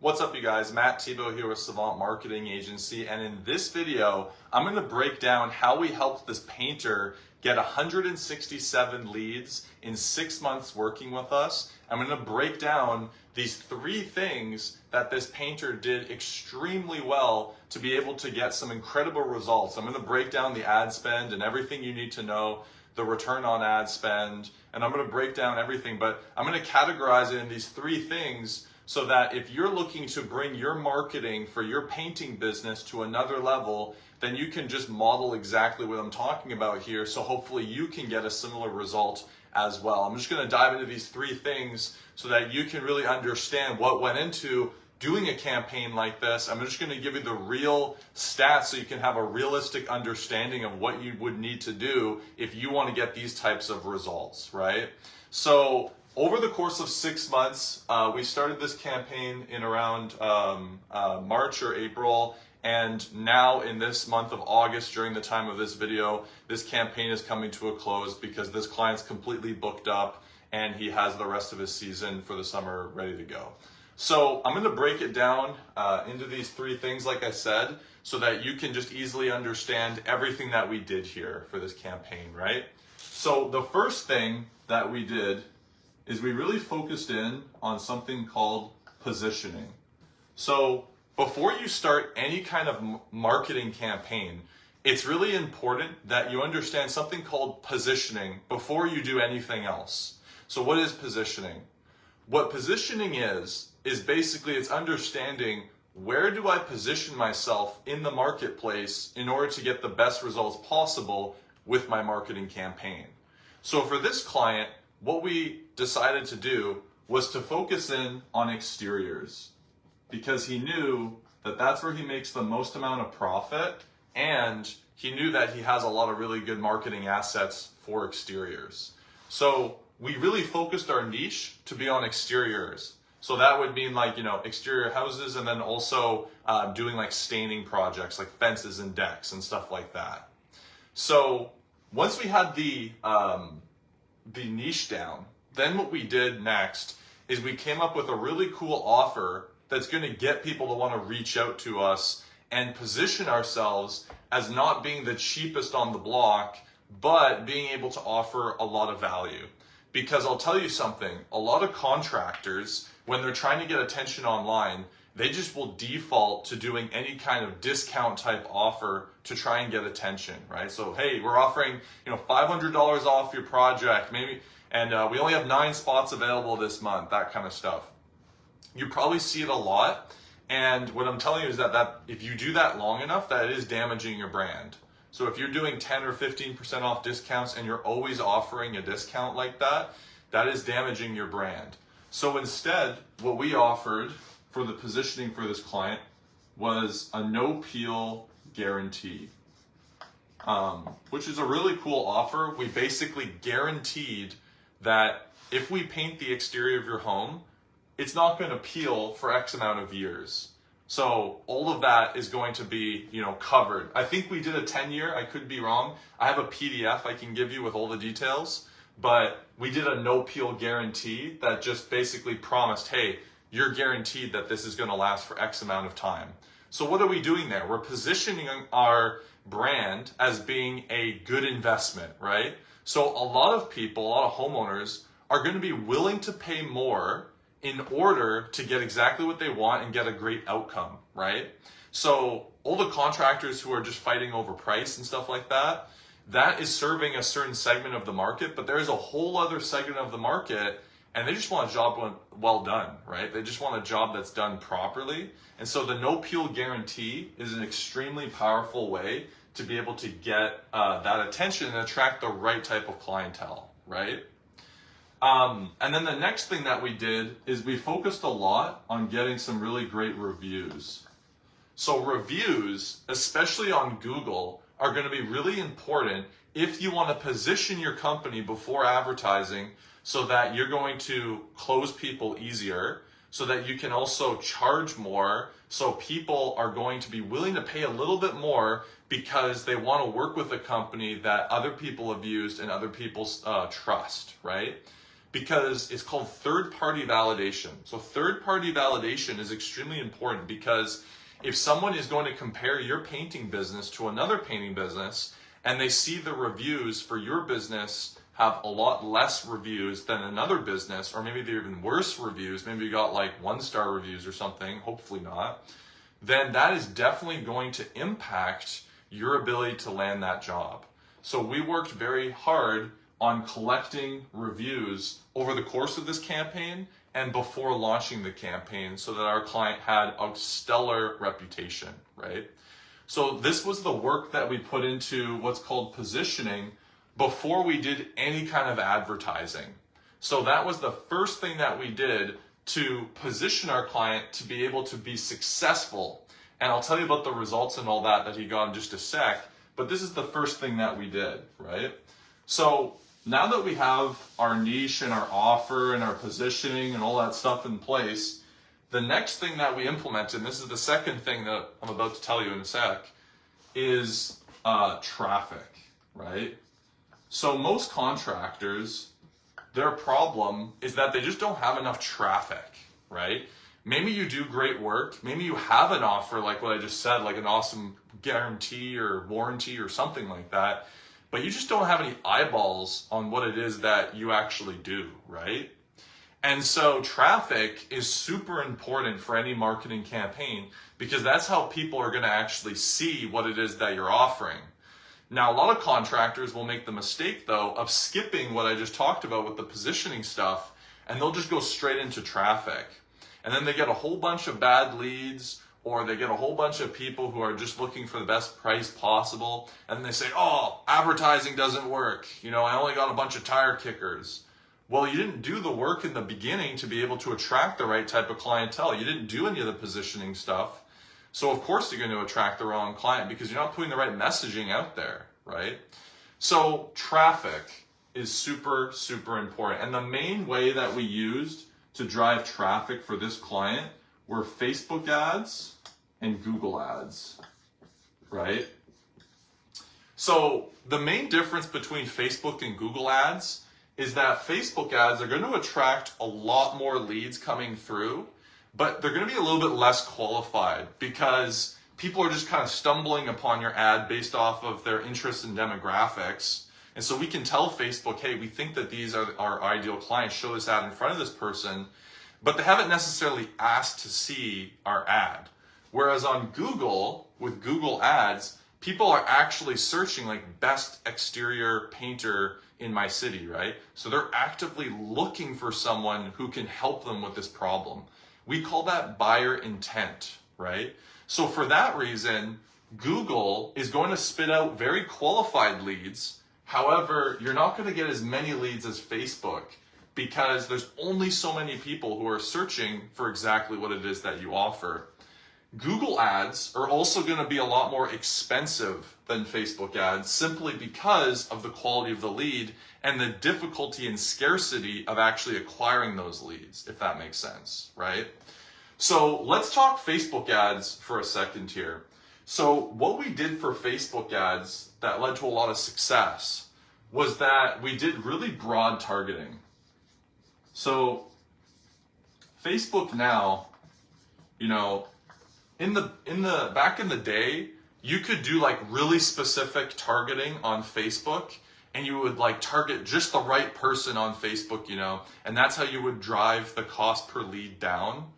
What's up, you guys? Matt Thibeau here with Savant Marketing Agency, and in this video, I'm going to break down how we helped this painter get 167 leads in 6 months working with us. I'm going to break down these 3 things that this painter did extremely well to be able to get some incredible results. I'm going to break down the ad spend and everything you need to know, the return on ad spend, and I'm going to break down everything, but I'm going to categorize it in these 3 things so that if you're looking to bring your marketing for your painting business to another level, then you can just model exactly what I'm talking about here, so hopefully you can get a similar result as well. I'm just going to dive into these 3 things so that you can really understand what went into doing a campaign like this. I'm just going to give you the real stats so you can have a realistic understanding of what you would need to do if you want to get these types of results, right? So over the course of 6 months, we started this campaign in around March or April, and now in this month of August, during the time of this video, this campaign is coming to a close because this client's completely booked up and he has the rest of his season for the summer ready to go. So I'm going to break it down into these 3 things, like I said, so that you can just easily understand everything that we did here for this campaign, right? So the first thing that we did is we really focused in on something called positioning. So before you start any kind of marketing campaign, it's really important that you understand something called positioning before you do anything else. So what is positioning? What positioning is basically it's understanding where do I position myself in the marketplace in order to get the best results possible with my marketing campaign. So for this client, what we decided to do was to focus in on exteriors because he knew that that's where he makes the most amount of profit, and he knew that he has a lot of really good marketing assets for exteriors. So we really focused our niche to be on exteriors. So that would mean like, exterior houses, and then also doing like staining projects like fences and decks and stuff like that. So once we had the niche down, then what we did next is we came up with a really cool offer that's going to get people to want to reach out to us and position ourselves as not being the cheapest on the block, but being able to offer a lot of value. Because I'll tell you something, a lot of contractors, when they're trying to get attention online, they just will default to doing any kind of discount type offer to try and get attention, right? So, hey, we're offering, $500 off your project, maybe, and we only have 9 spots available this month, that kind of stuff. You probably see it a lot, and what I'm telling you is that if you do that long enough, that is damaging your brand. So if you're doing 10 or 15% off discounts and you're always offering a discount like that, that is damaging your brand. So instead, what we offered for the positioning for this client was a no peel guarantee, which is a really cool offer. We basically guaranteed that if we paint the exterior of your home, it's not going to peel for X amount of years. So all of that is going to be, covered. I think we did a 10-year, I could be wrong. I have a PDF I can give you with all the details, but we did a no peel guarantee that just basically promised, hey, you're guaranteed that this is going to last for X amount of time. So what are we doing there? We're positioning our brand as being a good investment, right? So a lot of people, a lot of homeowners are going to be willing to pay more in order to get exactly what they want and get a great outcome, right? So all the contractors who are just fighting over price and stuff like that, that is serving a certain segment of the market, but there's a whole other segment of the market and they just want a job well done, right? They just want a job that's done properly. And so the no peel guarantee is an extremely powerful way to be able to get that attention and attract the right type of clientele, right? And then the next thing that we did is we focused a lot on getting some really great reviews. So reviews, especially on Google, are going to be really important if you want to position your company before advertising so that you're going to close people easier, so that you can also charge more, so people are going to be willing to pay a little bit more because they want to work with a company that other people have used and other people trust, right? because it's called third-party validation. So third-party validation is extremely important because if someone is going to compare your painting business to another painting business and they see the reviews for your business have a lot less reviews than another business, or maybe they're even worse reviews, maybe you got like 1-star reviews or something, hopefully not, then that is definitely going to impact your ability to land that job. So we worked very hard on collecting reviews over the course of this campaign and before launching the campaign so that our client had a stellar reputation, right? So this was the work that we put into what's called positioning before we did any kind of advertising. So that was the first thing that we did to position our client to be able to be successful. And I'll tell you about the results and all that he got in just a sec, but this is the first thing that we did, right? So now that we have our niche and our offer and our positioning and all that stuff in place, the next thing that we implemented, and this is the second thing that I'm about to tell you in a sec, is traffic, right? So most contractors, their problem is that they just don't have enough traffic, right? Maybe you do great work. Maybe you have an offer like what I just said, like an awesome guarantee or warranty or something like that, but you just don't have any eyeballs on what it is that you actually do, right? And so traffic is super important for any marketing campaign because that's how people are going to actually see what it is that you're offering. Now, a lot of contractors will make the mistake, though, of skipping what I just talked about with the positioning stuff, and they'll just go straight into traffic. And then they get a whole bunch of bad leads, or they get a whole bunch of people who are just looking for the best price possible, and they say, oh, advertising doesn't work. You know, I only got a bunch of tire kickers. Well, you didn't do the work in the beginning to be able to attract the right type of clientele. You didn't do any of the positioning stuff. So of course you're going to attract the wrong client because you're not putting the right messaging out there, right? So traffic is super, super important. And the main way that we used to drive traffic for this client were Facebook ads and Google ads, right? So the main difference between Facebook and Google ads is that Facebook ads are going to attract a lot more leads coming through, but they're going to be a little bit less qualified because people are just kind of stumbling upon your ad based off of their interests and demographics. And so we can tell Facebook, hey, we think that these are our ideal clients, show this ad in front of this person, but they haven't necessarily asked to see our ad. Whereas on Google, with Google ads, people are actually searching like best exterior painter in my city, right? So they're actively looking for someone who can help them with this problem. We call that buyer intent, right? So for that reason, Google is going to spit out very qualified leads. However, you're not going to get as many leads as Facebook because there's only so many people who are searching for exactly what it is that you offer. Google ads are also going to be a lot more expensive than Facebook ads simply because of the quality of the lead and the difficulty and scarcity of actually acquiring those leads, if that makes sense, right? So let's talk Facebook ads for a second here. So what we did for Facebook ads that led to a lot of success was that we did really broad targeting. So Facebook now, you know, back in the day, you could do like really specific targeting on Facebook and you would like target just the right person on Facebook, you know, and that's how you would drive the cost per lead down.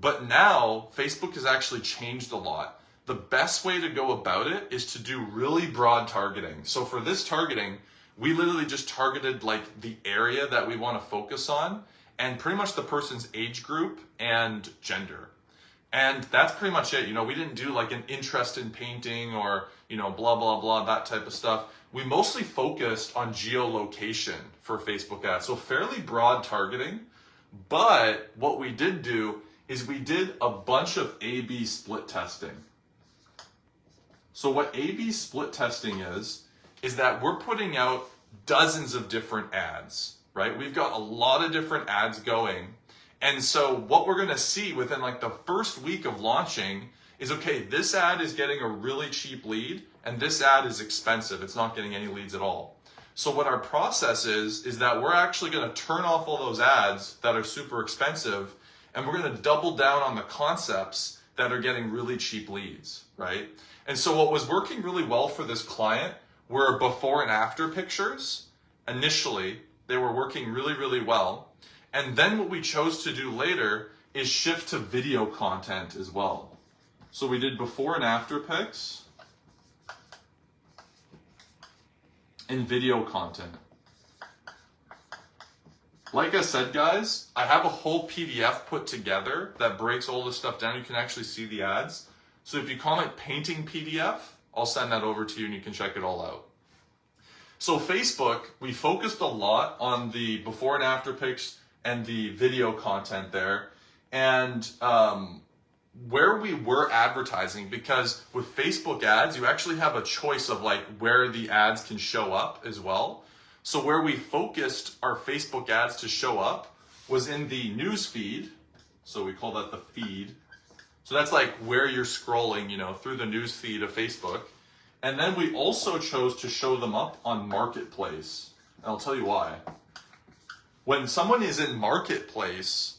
But now Facebook has actually changed a lot. The best way to go about it is to do really broad targeting. So for this targeting, we literally just targeted like the area that we want to focus on and pretty much the person's age group and gender. And that's pretty much it. You know, we didn't do like an interest in painting or, you know, blah, blah, blah, that type of stuff. We mostly focused on geolocation for Facebook ads. So fairly broad targeting. But what we did do is we did a bunch of A/B split testing. So what A/B split testing is that we're putting out dozens of different ads, right? We've got a lot of different ads going. And so what we're going to see within like the first week of launching is, okay, this ad is getting a really cheap lead and this ad is expensive. It's not getting any leads at all. So what our process is that we're actually going to turn off all those ads that are super expensive, and we're going to double down on the concepts that are getting really cheap leads, right? And so what was working really well for this client were before and after pictures. Initially, they were working really, really well. And then what we chose to do later is shift to video content as well. So we did before and after pics and video content. Like I said, guys, I have a whole PDF put together that breaks all this stuff down. You can actually see the ads. So if you comment painting PDF, I'll send that over to you and you can check it all out. So Facebook, we focused a lot on the before and after pics and the video content there. And where we were advertising, because with Facebook ads, you actually have a choice of like where the ads can show up as well. So where we focused our Facebook ads to show up was in the news feed. So we call that the feed. So that's like where you're scrolling, you know, through the news feed of Facebook. And then we also chose to show them up on Marketplace. And I'll tell you why. When someone is in Marketplace,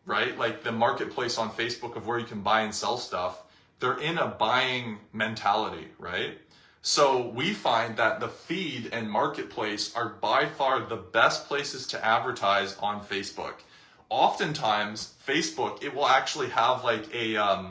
right, like the Marketplace on Facebook of where you can buy and sell stuff, they're in a buying mentality, right? So we find that the feed and Marketplace are by far the best places to advertise on Facebook. Oftentimes, Facebook, it will actually have like a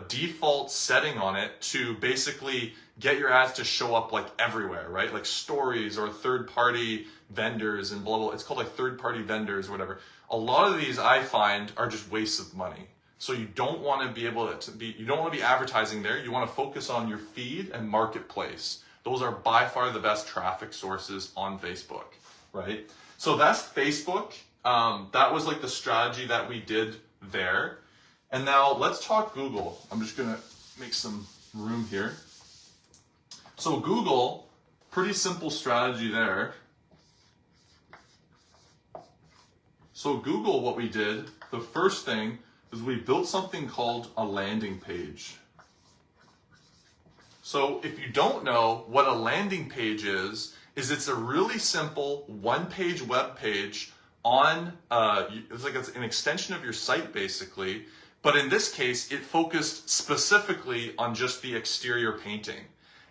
default setting on it to basically get your ads to show up like everywhere, right? Like stories or third-party vendors and blah, blah. It's called like third-party vendors or whatever. A lot of these I find are just wastes of money. So you don't want to be able to you don't want to be advertising there. You want to focus on your feed and Marketplace. Those are by far the best traffic sources on Facebook, right? So that's Facebook. That was like the strategy that we did there. And now let's talk Google. I'm just going to make some room here. So Google, pretty simple strategy there. So Google, what we did, the first thing is we built something called a landing page. So if you don't know what a landing page is it's a really simple one-page web page on, it's an extension of your site basically, but in this case, it focused specifically on just the exterior painting.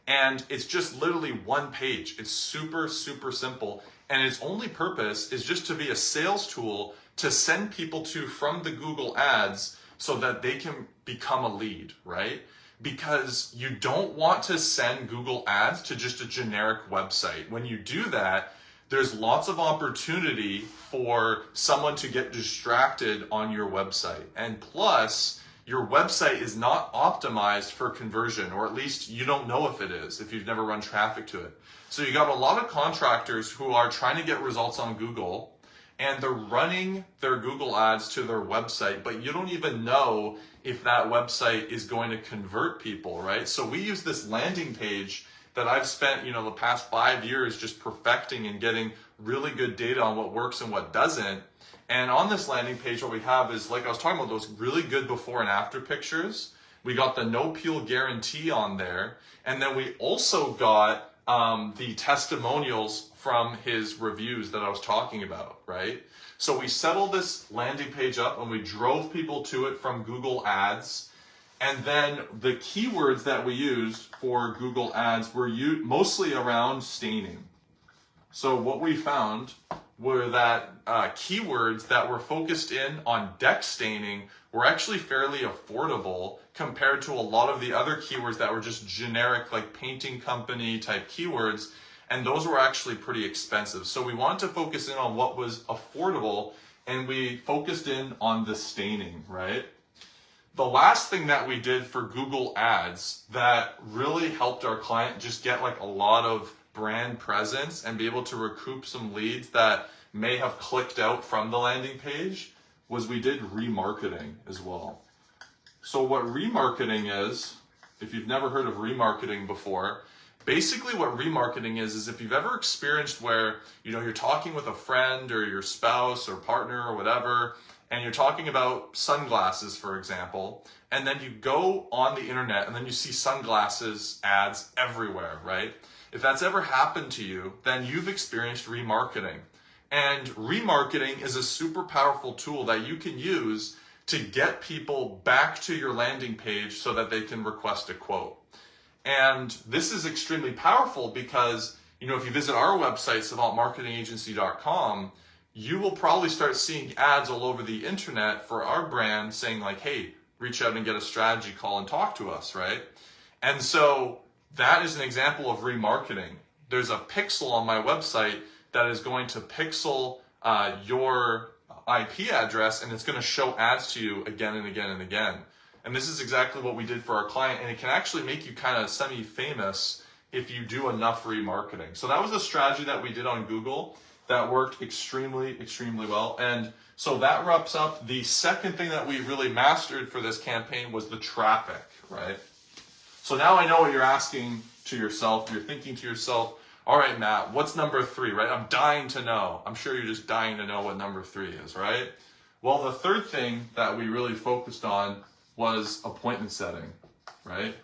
And it's just literally one page. It's super, super simple. And its only purpose is just to be a sales tool to send people to from the Google ads so that they can become a lead, right? Because you don't want to send Google ads to just a generic website. When you do that, there's lots of opportunity for someone to get distracted on your website. And plus, your website is not optimized for conversion, or at least you don't know if it is, if you've never run traffic to it. So you got a lot of contractors who are trying to get results on Google, and they're running their Google ads to their website, but you don't even know if that website is going to convert people, right? So we use this landing page that I've spent, the past 5 years just perfecting and getting really good data on what works and what doesn't. And on this landing page, what we have is, like I was talking about, those really good before and after pictures. We got the no peel guarantee on there. And then we also got the testimonials from his reviews that I was talking about, right? So we settled this landing page up and we drove people to it from Google Ads. And then the keywords that we used for Google Ads were mostly around staining. So what we found were that keywords that were focused in on deck staining were actually fairly affordable compared to a lot of the other keywords that were just generic, like painting company type keywords. And those were actually pretty expensive. So we wanted to focus in on what was affordable, and we focused in on the staining, right? The last thing that we did for Google Ads that really helped our client just get like a lot of brand presence and be able to recoup some leads that may have clicked out from the landing page was we did remarketing as well. So what remarketing is, if you've never heard of remarketing before, basically what remarketing is if you've ever experienced where, you're talking with a friend or your spouse or partner or whatever, and you're talking about sunglasses, for example, and then you go on the internet and then you see sunglasses ads everywhere, right? If that's ever happened to you, then you've experienced remarketing. And remarketing is a super powerful tool that you can use to get people back to your landing page so that they can request a quote. And this is extremely powerful because, if you visit our website, savantmarketingagency.com, you will probably start seeing ads all over the internet for our brand saying like, hey, reach out and get a strategy call and talk to us, right? And so that is an example of remarketing. There's a pixel on my website that is going to pixel your IP address, and it's going to show ads to you again and again and again. And this is exactly what we did for our client, and it can actually make you kind of semi-famous if you do enough remarketing. So that was a strategy that we did on Google that worked extremely, extremely well. And so that wraps up. The second thing that we really mastered for this campaign was the traffic, right? So now I know what you're asking to yourself. You're thinking to yourself, all right, Matt, what's number 3, right? I'm dying to know. I'm sure you're just dying to know what number 3 is, right? Well, the third thing that we really focused on was appointment setting, right?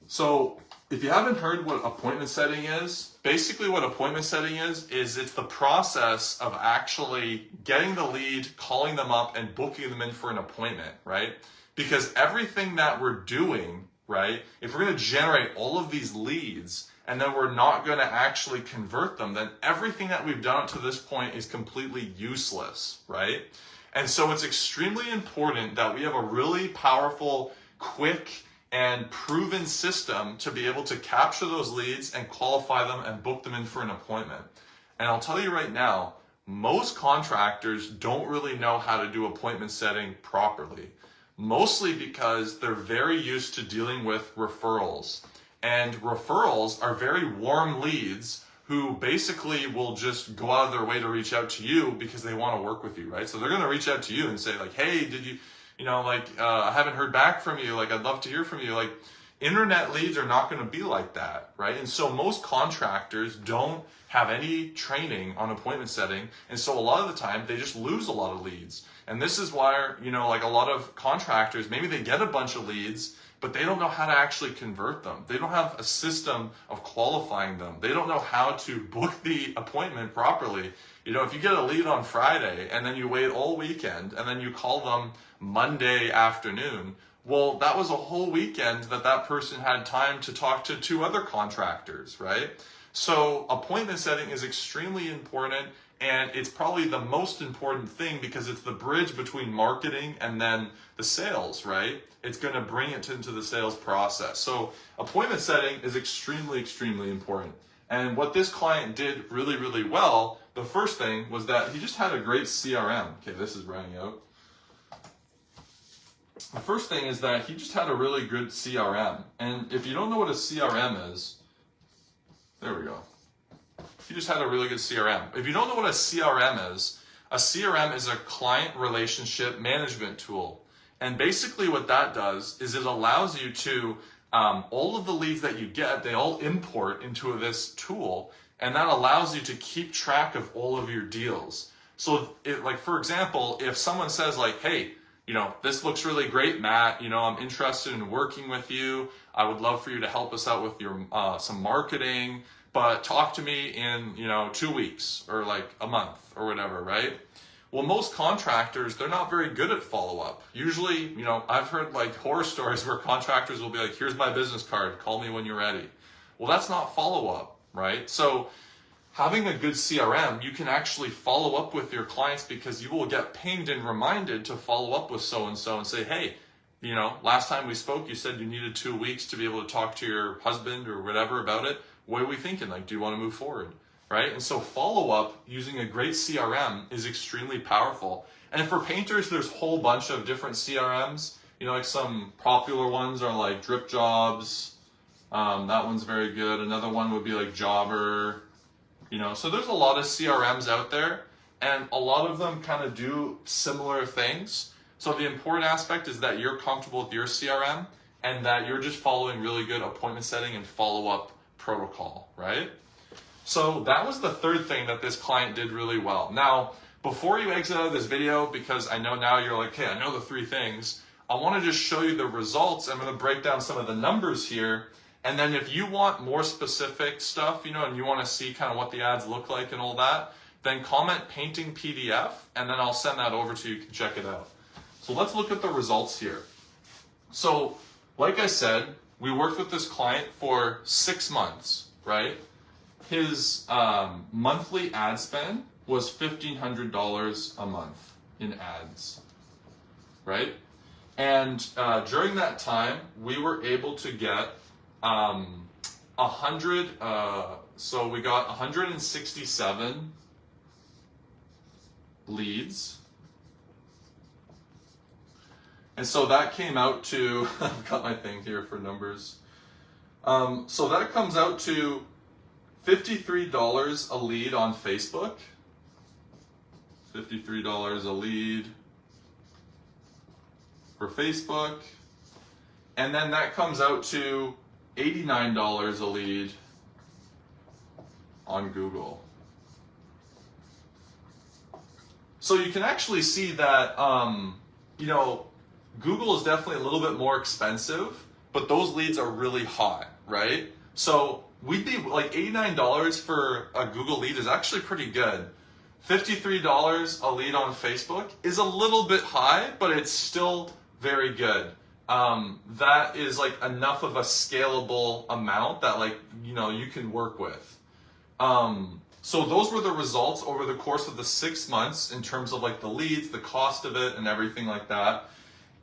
So if you haven't heard what appointment setting is, basically what appointment setting is it's the process of actually getting the lead, calling them up, and booking them in for an appointment, right? Because everything that we're doing, right, if we're going to generate all of these leads and then we're not going to actually convert them, then everything that we've done up to this point is completely useless, right? And so it's extremely important that we have a really powerful, quick, and proven system to be able to capture those leads and qualify them and book them in for an appointment. And I'll tell you right now, most contractors don't really know how to do appointment setting properly, mostly because they're very used to dealing with referrals. And referrals are very warm leads who basically will just go out of their way to reach out to you because they want to work with you, right? So they're going to reach out to you and say like, hey, did you, I haven't heard back from you. Like, I'd love to hear from you. Like, internet leads are not going to be like that, right? And so most contractors don't have any training on appointment setting. And so a lot of the time they just lose a lot of leads. And this is why, like a lot of contractors, maybe they get a bunch of leads, but they don't know how to actually convert them. They don't have a system of qualifying them. They don't know how to book the appointment properly. If you get a lead on Friday and then you wait all weekend and then you call them Monday afternoon, well, that was a whole weekend that person had time to talk to 2 other contractors, right? So appointment setting is extremely important, and it's probably the most important thing because it's the bridge between marketing and then the sales, right? It's going to bring it into the sales process. So appointment setting is extremely, extremely important. And what this client did really, really well, the first thing was that he just had a great CRM. Okay, this is running out. The first thing is that he just had a really good CRM. And if you don't know what a CRM is, there we go. He just had a really good CRM. If you don't know what a CRM is a client relationship management tool. And basically what that does is it allows you to, all of the leads that you get, they all import into this tool, and that allows you to keep track of all of your deals. So for example, if someone says like, hey, this looks really great, Matt, I'm interested in working with you. I would love for you to help us out with your some marketing, but talk to me in 2 weeks or like a month or whatever, right? Well, most contractors, they're not very good at follow-up. Usually, I've heard like horror stories where contractors will be like, here's my business card, call me when you're ready. Well, that's not follow-up, right? So having a good CRM, you can actually follow up with your clients because you will get pinged and reminded to follow up with so-and-so and say, hey, last time we spoke, you said you needed 2 weeks to be able to talk to your husband or whatever about it. What are we thinking? Like, do you want to move forward? Right? And so follow-up using a great CRM is extremely powerful. And for painters, there's a whole bunch of different CRMs. Like some popular ones are like Drip Jobs. That one's very good. Another one would be like Jobber. So there's a lot of CRMs out there, and a lot of them kind of do similar things. So the important aspect is that you're comfortable with your CRM and that you're just following really good appointment setting and follow-up protocol, right? So that was the third thing that this client did really well. Now, before you exit out of this video, because I know now you're like, hey, I know the 3 things, I want to just show you the results. I'm going to break down some of the numbers here. And then if you want more specific stuff, and you want to see kind of what the ads look like and all that, then comment painting PDF, and then I'll send that over to you. You can check it out. So let's look at the results here. So like I said, we worked with this client for 6 months, right? His monthly ad spend was $1,500 a month in ads, right? And during that time, we were able to get so we got 167 leads. And so that came out to, I've got my thing here for numbers. So that comes out to $53 a lead on Facebook. $53 a lead for Facebook. And then that comes out to $89 a lead on Google. So you can actually see that, Google is definitely a little bit more expensive, but those leads are really hot, right? So we'd be like $89 for a Google lead is actually pretty good. $53 a lead on Facebook is a little bit high, but it's still very good. That is like enough of a scalable amount that you can work with. So those were the results over the course of the 6 months in terms of like the leads, the cost of it, and everything like that.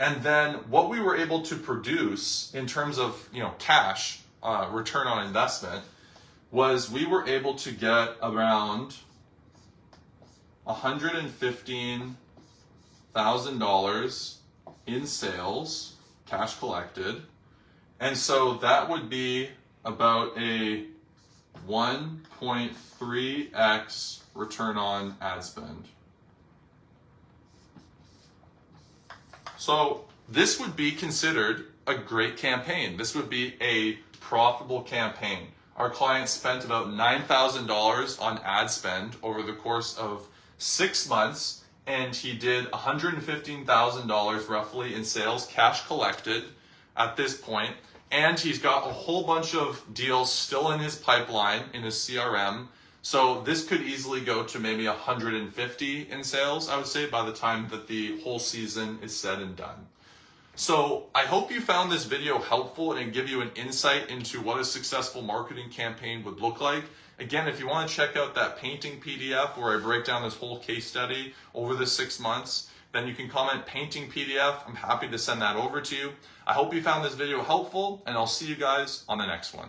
And then what we were able to produce in terms of cash return on investment was we were able to get around $115,000 in sales, cash collected. And so that would be about a 1.3x return on ad spend. So this would be considered a great campaign. This would be a profitable campaign. Our client spent about $9,000 on ad spend over the course of 6 months, and he did $115,000 roughly in sales, cash collected at this point. And he's got a whole bunch of deals still in his pipeline, in his CRM. So this could easily go to maybe 150 in sales, I would say, by the time that the whole season is said and done. So I hope you found this video helpful and give you an insight into what a successful marketing campaign would look like. Again, if you want to check out that painting PDF where I break down this whole case study over the 6 months, then you can comment painting PDF. I'm happy to send that over to you. I hope you found this video helpful, and I'll see you guys on the next one.